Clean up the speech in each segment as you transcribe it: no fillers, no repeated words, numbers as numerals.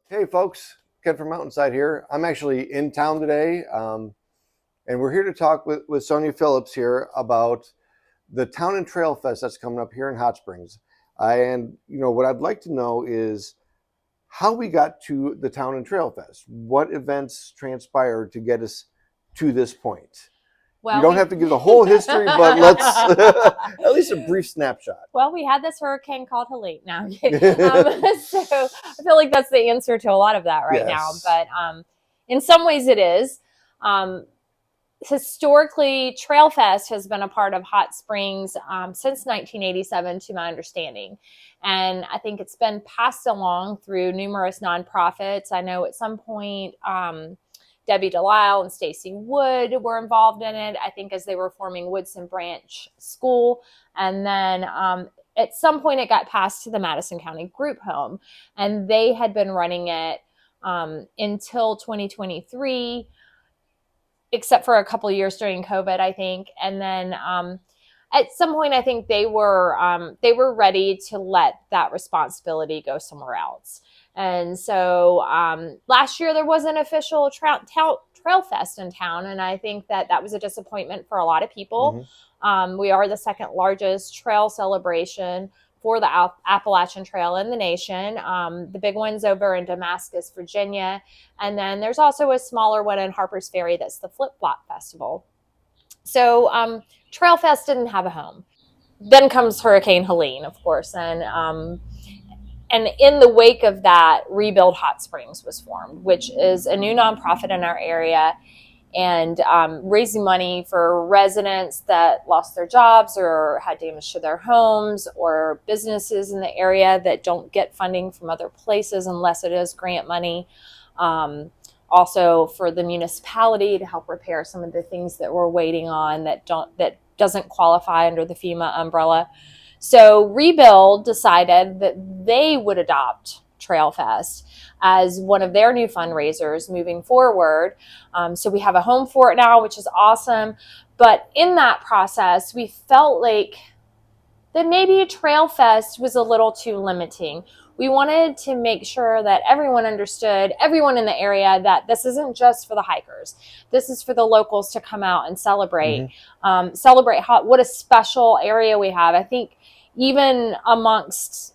Hey folks, Ken from Mountainside here. I'm actually in town today, and we're here to talk with Sonia Phillips here about the Town and Trail Fest that's coming up here in Hot Springs. And what I'd like to know is how we got to the Town and Trail Fest. What events transpired to get us to this point? Well, you don't have to give the whole history, but let's at least a brief snapshot. Well, we had this hurricane called Helene. Now, so I feel like that's the answer to a lot of that right now. But in some ways, it is. Historically, Trail Fest has been a part of Hot Springs since 1987, to my understanding. And I think it's been passed along through numerous nonprofits. I know at some point, Debbie Delisle and Stacy Wood were involved in it, I think, as they were forming Woodson Branch School. And then at some point it got passed to the Madison County Group Home, and they had been running it until 2023, except for a couple of years during COVID, I think. And then at some point, I think they were ready to let that responsibility go somewhere else. And so last year there was an official Trail Fest in town, and I think that was a disappointment for a lot of people. Mm-hmm. We are the second largest trail celebration for the Appalachian Trail in the nation. The big one's over in Damascus, Virginia, and then there's also a smaller one in Harper's Ferry that's the Flip Flop Festival. So Trail Fest didn't have a home. Then comes Hurricane Helene, of course, and in the wake of that, Rebuild Hot Springs was formed, which is a new nonprofit in our area, and raising money for residents that lost their jobs or had damage to their homes, or businesses in the area that don't get funding from other places unless it is grant money. Also for the municipality to help repair some of the things that we're waiting on that doesn't qualify under the FEMA umbrella. So Rebuild decided that they would adopt Trail Fest as one of their new fundraisers moving forward. So we have a home for it now, which is awesome. But in that process, we felt like that maybe a Trail Fest was a little too limiting. We wanted to make sure that everyone understood, everyone in the area, that this isn't just for the hikers. This is for the locals to come out and celebrate. Mm-hmm. Celebrate what a special area we have. I think even amongst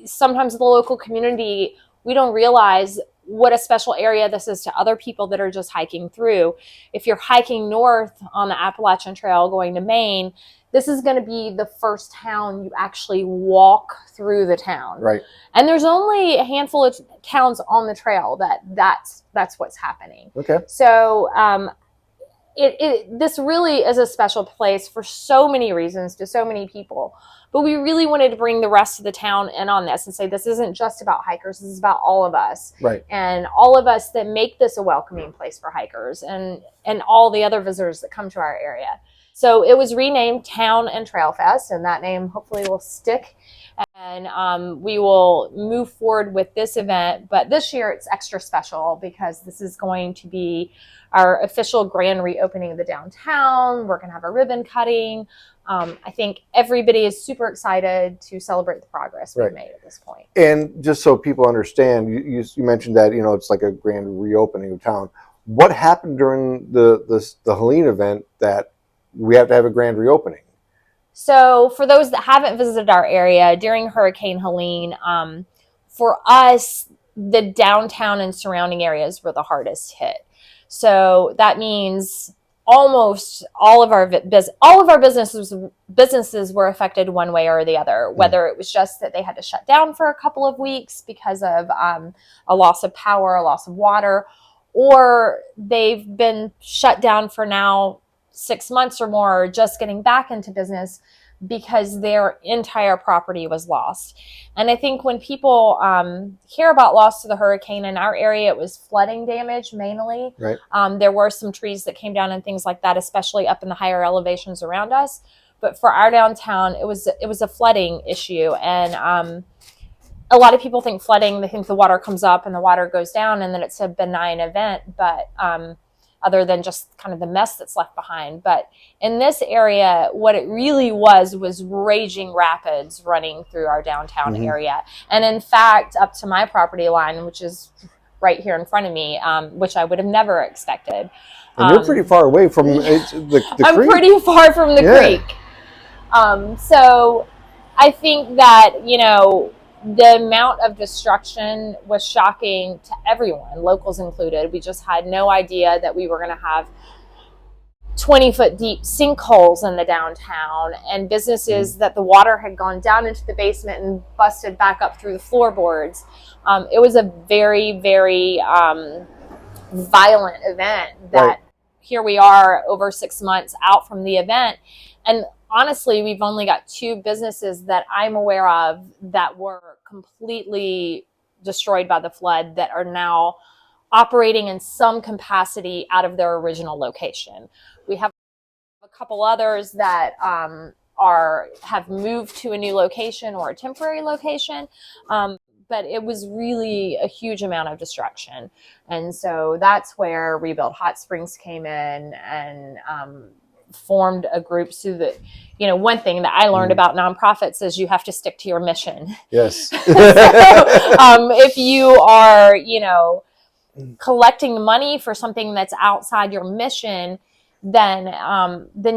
sometimes the local community, we don't realize what a special area this is to other people that are just hiking through. If you're hiking north on the Appalachian Trail going to Maine, this is going to be the first town you actually walk through the town. Right. And there's only a handful of towns on the trail that's what's happening. Okay. So this really is a special place for so many reasons to so many people. But we really wanted to bring the rest of the town in on this and say, this isn't just about hikers. This is about all of us. Right. And all of us that make this a welcoming place for hikers and all the other visitors that come to our area. So it was renamed Town and Trail Fest, and that name hopefully will stick. And we will move forward with this event. But this year it's extra special because this is going to be our official grand reopening of the downtown. We're going to have a ribbon cutting. I think everybody is super excited to celebrate the progress we've made at this point. And just so people understand, you mentioned that, it's like a grand reopening of town. What happened during the Helene event that we have to have a grand reopening? So for those that haven't visited our area during Hurricane Helene, for us, the downtown and surrounding areas were the hardest hit. So that means almost all of our businesses were affected one way or the other, whether it was just that they had to shut down for a couple of weeks because of a loss of power, a loss of water, or they've been shut down for now 6 months or more, just getting back into business because their entire property was lost. And I think when people hear about loss to the hurricane, in our area, it was flooding damage mainly. Right. There were some trees that came down and things like that, especially up in the higher elevations around us. But for our downtown, it was a flooding issue. And a lot of people think flooding, they think the water comes up and the water goes down and then it's a benign event. But other than just kind of the mess that's left behind. But in this area, what it really was raging rapids running through our downtown area. And in fact, up to my property line, which is right here in front of me, which I would have never expected. And you're pretty far away from the I'm creek. pretty far from the creek. So I think that, the amount of destruction was shocking to everyone, locals included. We just had no idea that we were going to have 20-foot deep sinkholes in the downtown, and businesses that the water had gone down into the basement and busted back up through the floorboards. It was a very, very violent event that here we are over 6 months out from the event. And honestly, we've only got 2 businesses that I'm aware of that were completely destroyed by the flood that are now operating in some capacity out of their original location. We have a couple others that have moved to a new location or a temporary location. But it was really a huge amount of destruction. And so that's where Rebuild Hot Springs came in and formed a group so that, one thing that I learned about nonprofits is you have to stick to your mission. Yes. So, if you are, collecting money for something that's outside your mission, then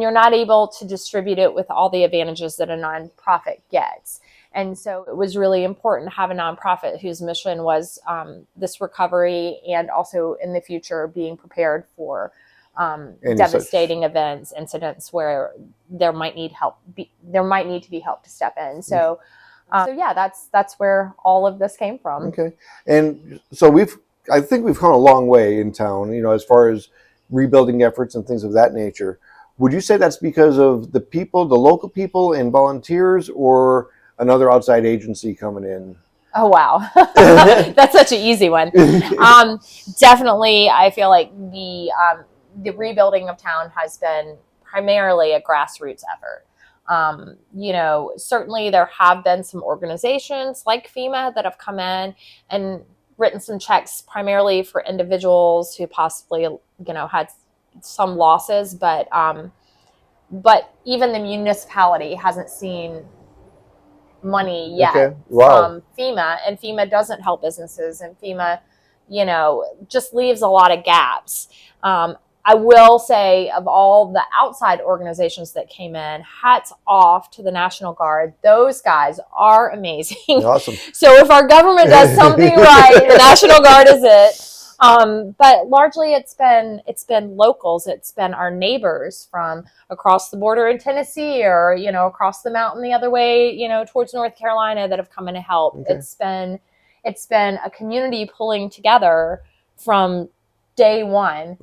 you're not able to distribute it with all the advantages that a nonprofit gets. And so it was really important to have a nonprofit whose mission was this recovery and also in the future being prepared for devastating events, incidents where there might need help. There might need to be help to step in. So, that's where all of this came from. Okay, and so I think we've come a long way in town, as far as rebuilding efforts and things of that nature. Would you say that's because of the people, the local people and volunteers, or another outside agency coming in? Oh, wow. That's such an easy one. Definitely, I feel like the rebuilding of town has been primarily a grassroots effort. Certainly there have been some organizations like FEMA that have come in and written some checks primarily for individuals who possibly, had some losses, but even the municipality hasn't seen money yet from FEMA, and FEMA doesn't help businesses, and FEMA, just leaves a lot of gaps. I will say, of all the outside organizations that came in, hats off to the National Guard. Those guys are amazing. Awesome. So if our government does something right, the National Guard is it. But largely it's been locals. It's been our neighbors from across the border in Tennessee or, across the mountain the other way, towards North Carolina that have come in to help. Okay. It's been a community pulling together from day one,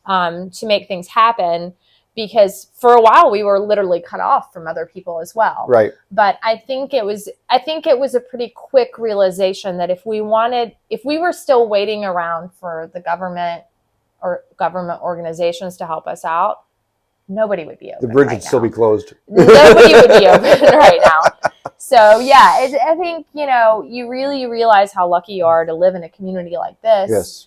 to make things happen, because for a while we were literally cut off from other people as well. Right. But I think it was a pretty quick realization that if we were still waiting around for the government or government organizations to help us out, nobody would be open. The bridge would still be closed. Nobody would be open right now. So yeah, I think, you really realize how lucky you are to live in a community like this. Yes.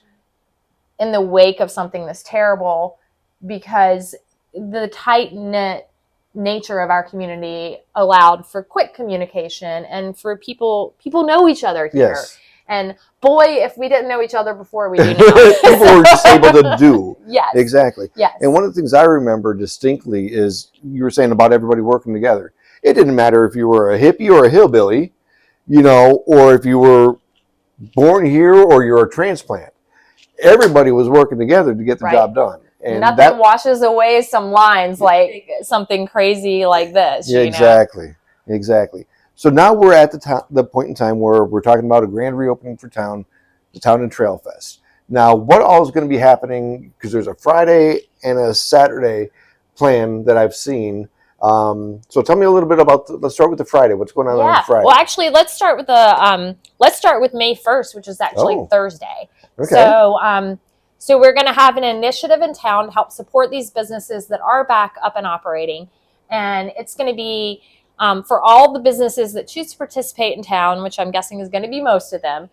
In the wake of something this terrible, because the tight-knit nature of our community allowed for quick communication and for people know each other here. Yes. And boy, if we didn't know each other before, we do now. People were just able to do. Yes. Exactly. Yes. And one of the things I remember distinctly is you were saying about everybody working together. It didn't matter if you were a hippie or a hillbilly, or if you were born here or you're a transplant. Everybody was working together to get the job done. And nothing washes away some lines like something crazy like this. Yeah, exactly. So now we're at the point in time where we're talking about a grand reopening for town, the Town and Trail Fest. Now, what all is going to be happening? Because there's a Friday and a Saturday plan that I've seen. So tell me a little bit about. Let's start with the Friday. What's going on Friday? Well, actually, let's start with May 1st, which is actually Thursday. Okay. So we're going to have an initiative in town to help support these businesses that are back up and operating. And it's going to be for all the businesses that choose to participate in town, which I'm guessing is going to be most of them.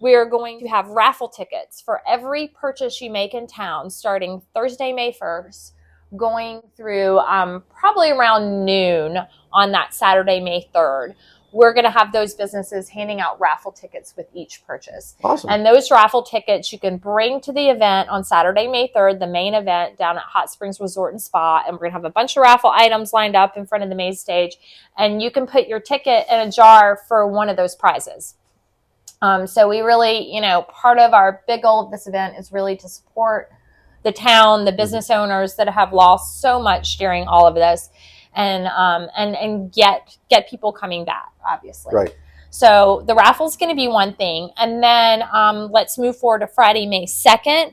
we are going to have raffle tickets for every purchase you make in town starting Thursday, May 1st, going through probably around noon on that Saturday, May 3rd. We're going to have those businesses handing out raffle tickets with each purchase. Awesome. And those raffle tickets you can bring to the event on Saturday, May 3rd, the main event down at Hot Springs Resort and Spa. And we're going to have a bunch of raffle items lined up in front of the main stage. And you can put your ticket in a jar for one of those prizes. So we really, part of our big goal of this event is really to support the town, the business owners that have lost so much during all of this. And get people coming back, obviously. Right. So the raffle is going to be one thing. And then let's move forward to Friday, May 2nd.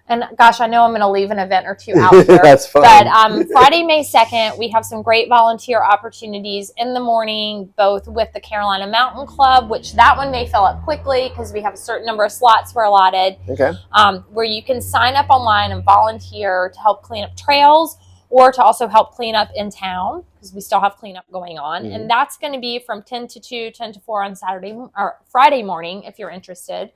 And gosh, I know I'm going to leave an event or two out here. That's fine. But Friday, May 2nd, we have some great volunteer opportunities in the morning, both with the Carolina Mountain Club, which that one may fill up quickly because we have a certain number of slots we're allotted. Okay. Where you can sign up online and volunteer to help clean up trails, or to also help clean up in town, because we still have cleanup going on. And that's going to be from 10 to 2, 10 to 4 on Friday morning, if you're interested.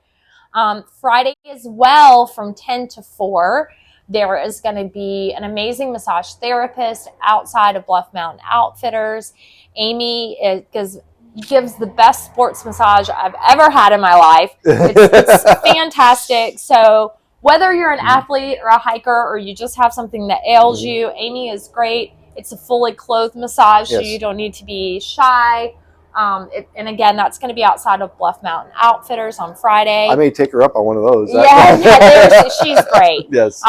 Friday as well, from 10 to 4, there is going to be an amazing massage therapist outside of Bluff Mountain Outfitters. Amy gives the best sports massage I've ever had in my life. It's fantastic. So whether you're an athlete or a hiker, or you just have something that ails you, Amy is great. It's a fully clothed massage, so you don't need to be shy. And again, that's going to be outside of Bluff Mountain Outfitters on Friday. I may take her up on one of those. She's great. Yes.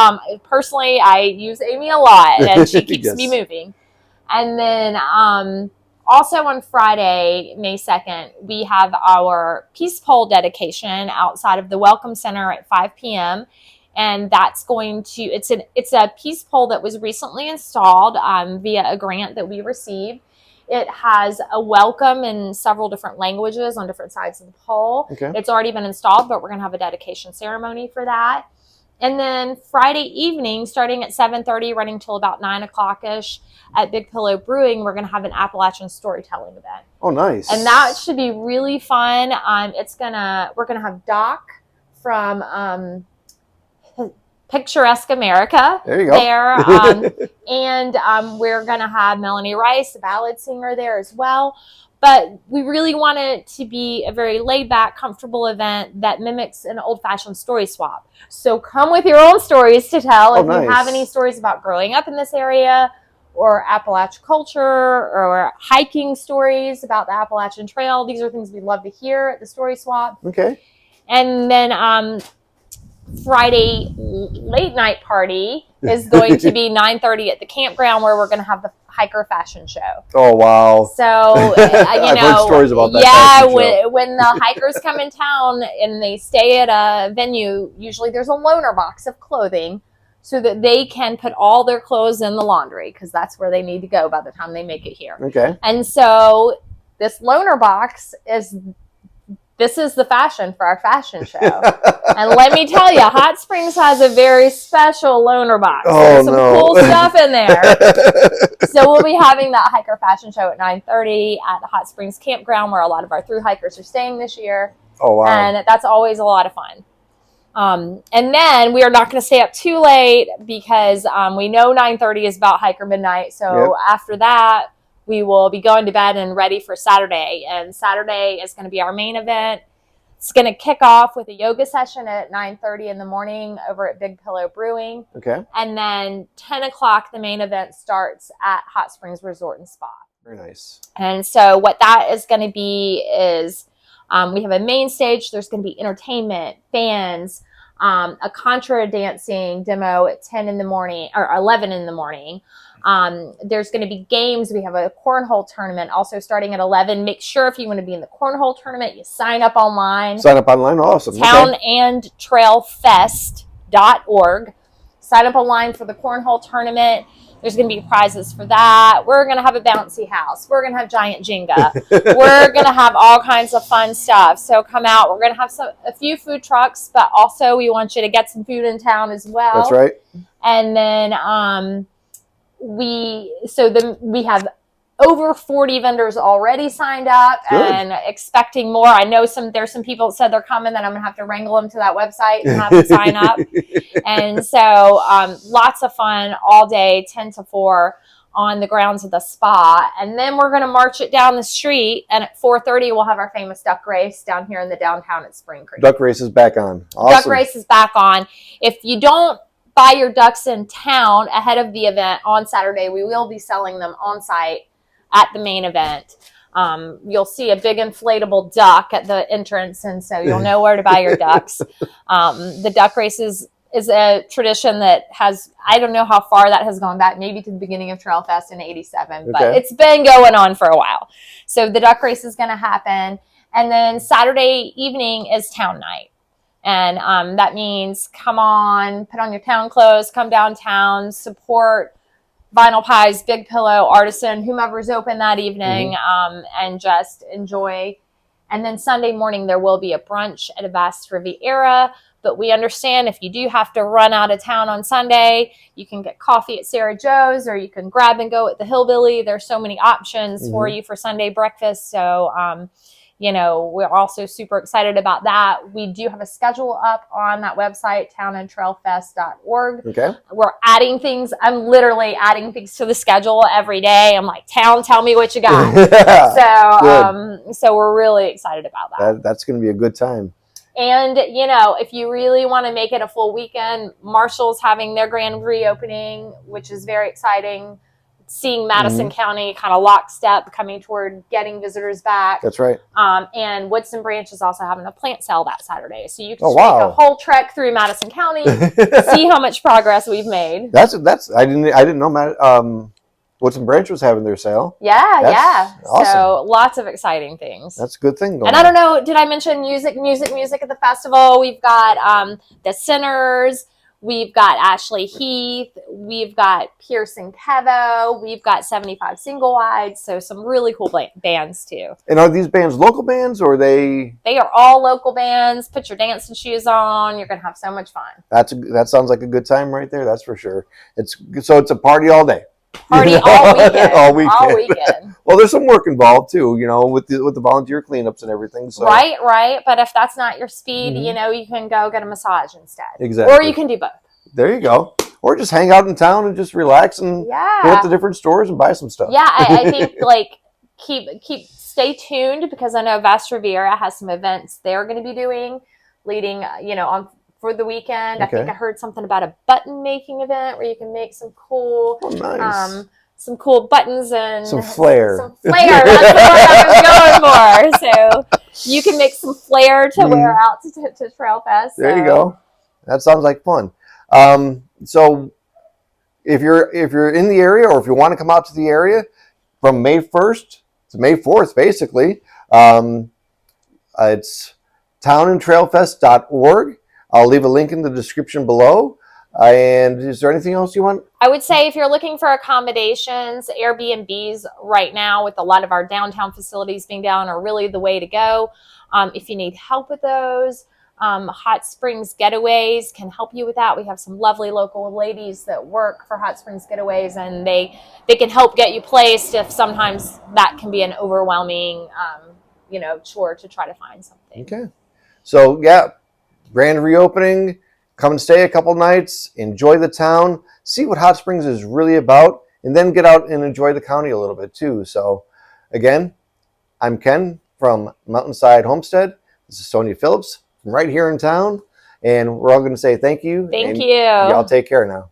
Personally, I use Amy a lot, and she keeps me moving. And then also on Friday, May 2nd, we have our peace pole dedication outside of the Welcome Center at 5 p.m. And that's going to, it's a peace pole that was recently installed via a grant that we received. It has a welcome in several different languages on different sides of the pole. Okay. It's already been installed, but we're going to have a dedication ceremony for that. And then Friday evening, starting at 7:30, running till about 9 o'clock-ish at Big Pillow Brewing, we're going to have an Appalachian storytelling event. Oh, nice. And that should be really fun. We're going to have Doc from Picturesque America. There you go. And we're going to have Melanie Rice, a ballad singer, there as well. But we really want it to be a very laid-back, comfortable event that mimics an old-fashioned story swap. So come with your own stories to tell. If you have any stories about growing up in this area, or Appalachian culture, or hiking stories about the Appalachian Trail, these are things we'd love to hear at the story swap. Okay. And then Friday late night party is going to be 9:30 at the campground, where we're going to have the hiker fashion show. Oh, wow. So, I've heard stories about that. Yeah, when the hikers come in town and they stay at a venue, usually there's a loaner box of clothing so that they can put all their clothes in the laundry, because that's where they need to go by the time they make it here. Okay. And so this loaner box this is the fashion for our fashion show. And let me tell you, Hot Springs has a very special loaner box. There's some cool stuff in there. So we'll be having that hiker fashion show at 9:30 at the Hot Springs Campground, where a lot of our thru hikers are staying this year. Oh, wow. And that's always a lot of fun. And then we are not going to stay up too late, because we know 9:30 is about hiker midnight. So after that, we will be going to bed and ready for Saturday. And Saturday is going to be our main event. It's going to kick off with a yoga session at 9:30 in the morning over at Big Pillow Brewing. Okay. And then 10 o'clock, the main event starts at Hot Springs Resort and Spa. Very nice. And so what that is going to be is we have a main stage. There's going to be entertainment, fans, a Contra dancing demo at 10 in the morning or 11 in the morning. There's going to be games. We have a cornhole tournament also starting at 11. Make sure if you want to be in the cornhole tournament, you sign up online. Sign up online. Awesome. Townandtrailfest.org. Sign up online for the cornhole tournament. There's going to be prizes for that. We're going to have a bouncy house. We're going to have giant Jenga. We're going to have all kinds of fun stuff. So come out. We're going to have a few food trucks, but also we want you to get some food in town as well. That's right. And then we have over 40 vendors already signed up. Good. And expecting more. I know there's some people that said they're coming, that I'm going to have to wrangle them to that website and have them sign up. And so lots of fun all day, 10 to 4 on the grounds of the spa. And then we're going to march it down the street. And at 4:30, we'll have our famous duck race down here in the downtown at Spring Creek. Duck race is back on. Awesome. Duck race is back on. If you don't buy your ducks in town ahead of the event on Saturday, we will be selling them on site at the main event. You'll see a big inflatable duck at the entrance, and so you'll know where to buy your ducks. The duck race is a tradition that has, I don't know how far that has gone back, maybe to the beginning of Trail Fest in '87, but it's been going on for a while. So the duck race is going to happen. And then Saturday evening is town night. And that means come on, put on your town clothes, come downtown, support Vinyl Pies, Big Pillow, Artisan, whomever's open that evening, and just enjoy. And then Sunday morning, there will be a brunch at Avast Riviera. But we understand if you do have to run out of town on Sunday, you can get coffee at Sarah Joe's, or you can grab and go at the Hillbilly. There's so many options for you for Sunday breakfast. So, we're also super excited about that. We do have a schedule up on that website, townandtrailfest.org. Okay. We're adding things. I'm literally adding things to the schedule every day. I'm like, town, tell me what you got. So we're really excited about that. That's going to be a good time. And, if you really want to make it a full weekend, Marshall's having their grand reopening, which is very exciting. Seeing Madison County kind of lockstep coming toward getting visitors back. That's right. And Woodson Branch is also having a plant sale that Saturday. So you can make a whole trek through Madison County, see how much progress we've made. I didn't know Woodson Branch was having their sale. Yeah. Awesome. So lots of exciting things. That's a good thing going on. I don't know, did I mention music at the festival? We've got the Sinners. We've got Ashley Heath. We've got Pearson Kevo. We've got 75 Single Wide. So some really cool bands too. And are these bands local bands, or are they? They are all local bands. Put your dancing shoes on. You're going to have so much fun. That sounds like a good time right there. That's for sure. It's a party all day. Party all weekend. All weekend. Well, there's some work involved too, with the volunteer cleanups and everything. So. Right. But if that's not your speed, you can go get a massage instead. Exactly. Or you can do both. There you go. Or just hang out in town and just relax and go at the different stores and buy some stuff. Yeah, I think stay tuned, because I know Vast Riviera has some events they're going to be doing leading, on for the weekend. Okay. I think I heard something about a button making event where you can make some cool, some cool buttons and some flair. That's the word I was going for. So you can make some flair to wear out to Trail Fest. There you go. That sounds like fun. So if you're in the area, or if you want to come out to the area from May 1st to May 4th, basically, it's townandtrailfest.org. I'll leave a link in the description below. And is there anything else you want? I would say if you're looking for accommodations, Airbnbs right now, with a lot of our downtown facilities being down, are really the way to go. If you need help with those, Hot Springs Getaways can help you with that. We have some lovely local ladies that work for Hot Springs Getaways, and they can help get you placed if sometimes that can be an overwhelming, chore to try to find something. Okay. So, grand reopening. Come and stay a couple nights. Enjoy the town. See what Hot Springs is really about, and then get out and enjoy the county a little bit too. So, again, I'm Ken from Mountainside Homestead. This is Sonia Phillips from right here in town, and we're all going to say thank you. Thank you. Y'all take care now.